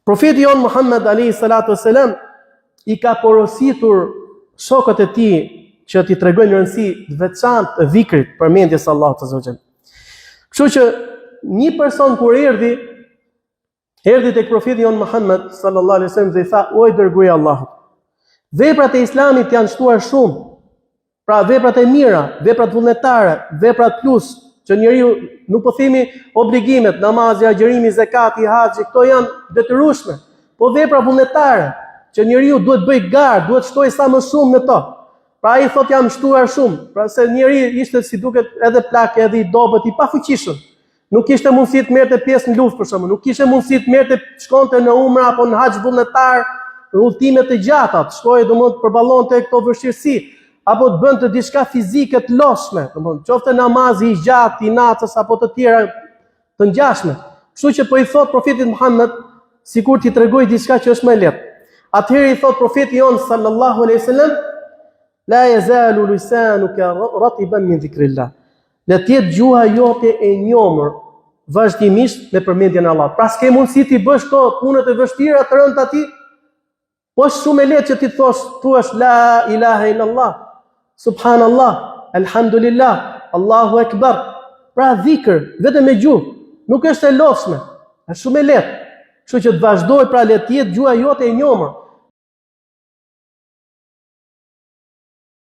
Profeti jon Muhammed alayhi salatu wasalam i ka porositur shokët e tij që t'i tregojnë rëndësi të veçantë të dhikrit, përmendjes Allahut azza wa jall. Kështu që një person kur erdhi tek profeti jon Muhammed sallallahu alaihi wasallam dhe i tha: "O i dërguari i Allahut, veprat e Islamit janë shtuar shumë. Pra veprat e mira, veprat vullnetare, veprat plus, që njeriu nuk po themi obligimet, namazi, agjërimi, zakati, haxhi, këto janë detyrueshme, po vepra vullnetare që njeriu duhet bëj garë, duhet shtojë sa më shumë në to. Pra ai thotë jam shtuar shumë, pra se njeriu ishte si duket edhe plak, edhe i dobët, i pafuqishëm. Nuk kishte mundësi të merrte pjesë në luftë për shkakun, nuk kishte mundësi të merrte shkonte në umra apo në haxh vullnetar, në udhëtime të gjata, të shkojë domosht përballonte këto vështirësi, apo të bënte diçka fizike të lodhshme, domosht qofte namazi i gjatë, i natës apo të tjera të ngjashme. Kështu që po i thot profetit Muhammed, sikur t'i tregoj diçka që është më lehtë. Atëherë i thot profeti jon sallallahu alaihi wasallam: "La yazalu lisanuka ratiban min dhikrillah." Le të jetë gjuha jote e njomur vazhdimisht me përmendjen e Allahut. Pra s'ke mundësi ti bësh këto punët e vështira të rënda ti. Po është shumë e lehtë që ti thuash la ilaha illallah, subhanallah, alhamdulillah, Allahu akbar. Pra dhikr vetëm me gjuhë, nuk është e lodhshme. Është shumë e lehtë. Kështu që të vazhdoj, pra le të jetë gjuha jote e njomur.